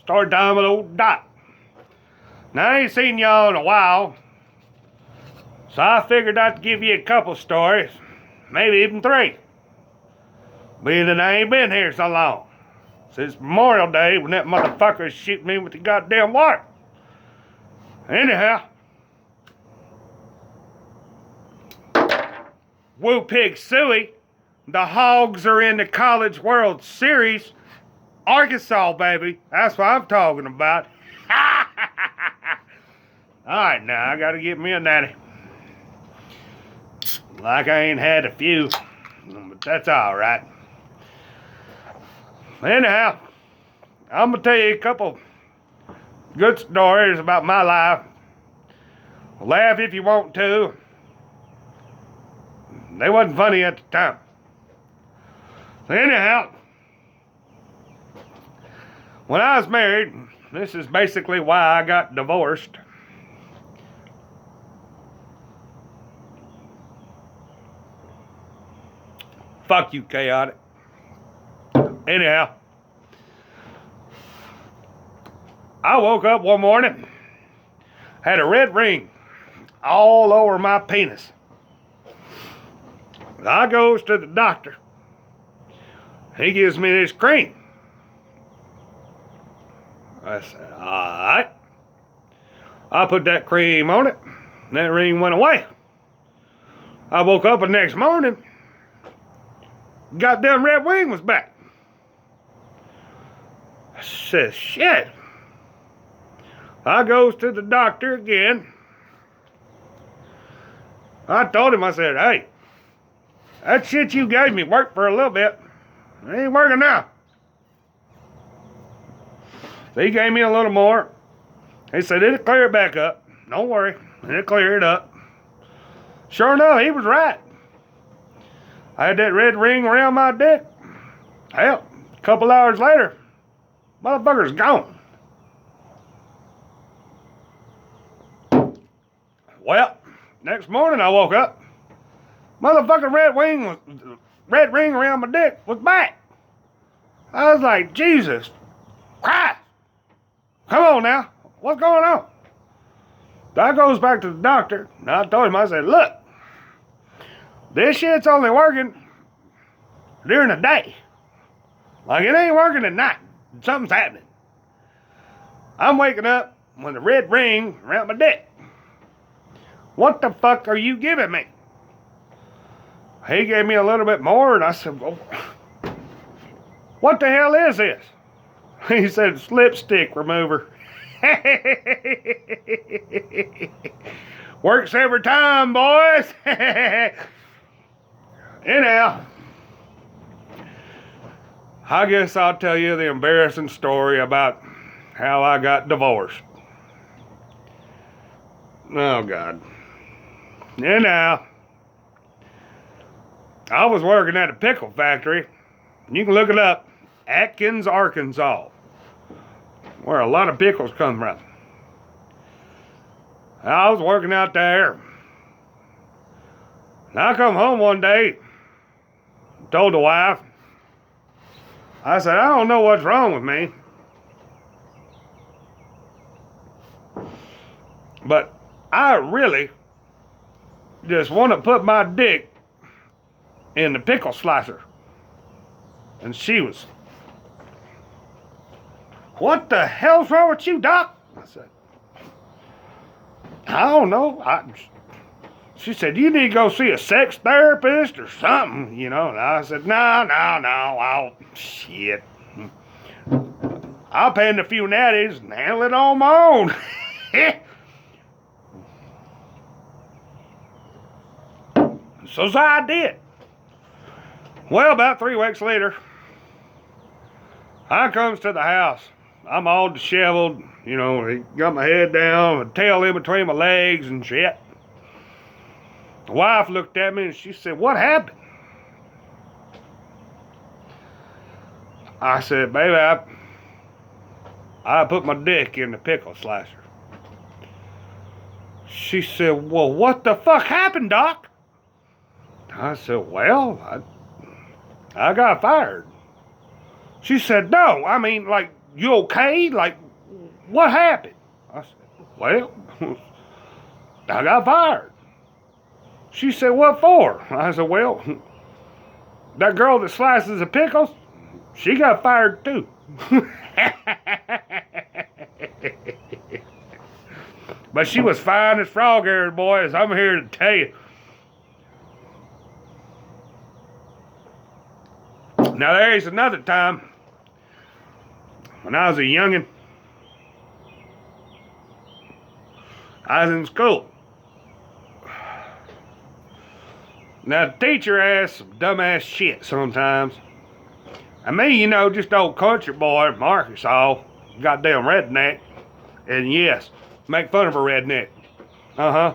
Story time with old Doc. Now, I ain't seen y'all in a while, so I figured I'd give you a couple stories, maybe even three, being that I ain't been here so long, since Memorial Day when that motherfucker shoot me with the goddamn water. Anyhow, Woo Pig Suey, the Hogs are in the College World Series. Arkansas, baby. That's what I'm talking about. Alright, now I gotta get me a natty. Like I ain't had a few, but that's alright. Anyhow, I'm gonna tell you a couple good stories about my life. Laugh if you want to. They wasn't funny at the time. Anyhow, when I was married, this is basically why I got divorced. Fuck you, chaotic. Anyhow, I woke up one morning, had a red ring all over my penis. I goes to the doctor. He gives me this cream. I said, alright. I put that cream on it, and that ring went away. I woke up the next morning, goddamn red ring was back. I said, shit. I goes to the doctor again. I told him, I said, hey, that shit you gave me worked for a little bit. It ain't working now. So he gave me a little more. He said, it'll clear it back up. Don't worry, it'll clear it up. Sure enough, he was right. I had that red ring around my dick. Hell, a couple hours later, motherfucker's gone. Well, next morning I woke up. Motherfucking red ring around my dick was back. I was like, Jesus Christ. Come on now. What's going on? So I goes back to the doctor, and I told him, I said, look, this shit's only working during the day. Like, it ain't working at night. Something's happening. I'm waking up with a red ring around my dick. What the fuck are you giving me? He gave me a little bit more, and I said, well, what the hell is this? He said, lipstick remover. Works every time, boys. Anyhow, I guess I'll tell you the embarrassing story about how I got divorced. Oh, God. Anyhow, I was working at a pickle factory. You can look it up. Atkins, Arkansas, where a lot of pickles come from. I was working out there. And I come home one day, told the wife, I said, I don't know what's wrong with me, but I really just want to put my dick in the pickle slicer. And she was, what the hell's wrong with you, Doc? I said, I don't know. She said, you need to go see a sex therapist or something, you know. And I said, no, shit. I'll pay in a few natties and handle it on my own. So I did. Well, about 3 weeks later, I comes to the house. I'm all disheveled, you know, got my head down, my tail in between my legs and shit. The wife looked at me and she said, what happened? I said, baby, I put my dick in the pickle slicer. She said, well, what the fuck happened, Doc? I said, well, I got fired. She said, no, I mean, like, you okay? Like, what happened? I said, well, I got fired. She said, what for? I said, well, that girl that slices the pickles, she got fired too. But she was fine as frog hairs, boys. I'm here to tell you. Now, there's another time when I was a youngin'. I was in school. Now, the teacher asks some dumbass shit sometimes. And me, you know, just old country boy from Arkansas, goddamn redneck. And yes, make fun of a redneck. Uh-huh.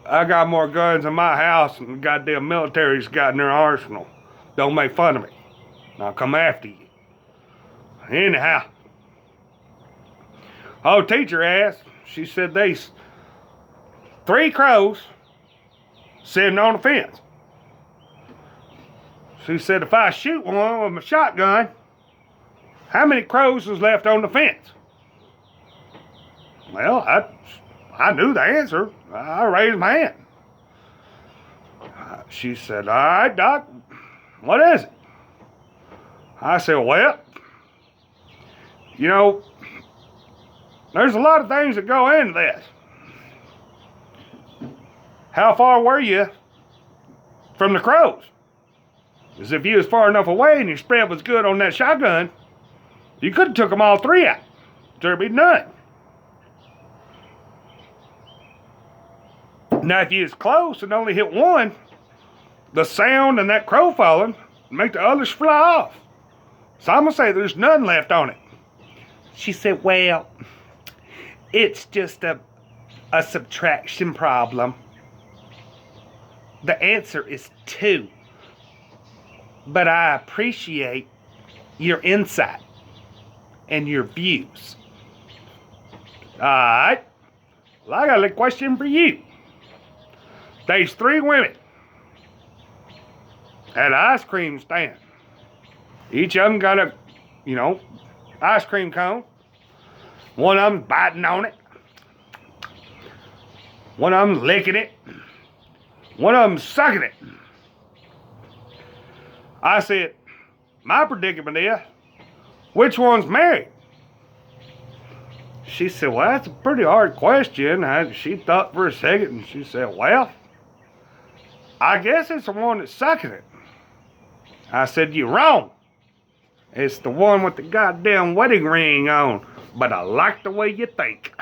I got more guns in my house than the goddamn military's got in their arsenal. Don't make fun of me. I'll come after you. Anyhow. Oh, teacher asked, she said there's 3 crows sitting on the fence. She said if I shoot one with my shotgun, how many crows is left on the fence? Well, I knew the answer. I raised my hand. She said, all right, Doc, what is it? I said, well, you know, there's a lot of things that go into this. How far were you from the crows? Because if you was far enough away and your spread was good on that shotgun, you could have took them all 3 out. There'd be none. Now, if you was close and only hit one, the sound and that crow falling make the others fly off. So I'm going to say there's none left on it. She said, well, it's just a subtraction problem. The answer is 2. But I appreciate your insight and your views. All right. Well, I got a question for you. There's 3 women at an ice cream stand. Each of them got a, ice cream cone. One of them's biting on it. One of them's licking it. One of them's sucking it. I said, my predicament is, which one's married? She said, well, that's a pretty hard question. She thought for a second and she said, well, I guess it's the one that's sucking it. I said, you're wrong. It's the one with the goddamn wedding ring on. But I like the way you think.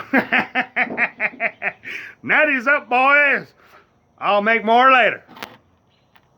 Natty's up, boys. I'll make more later.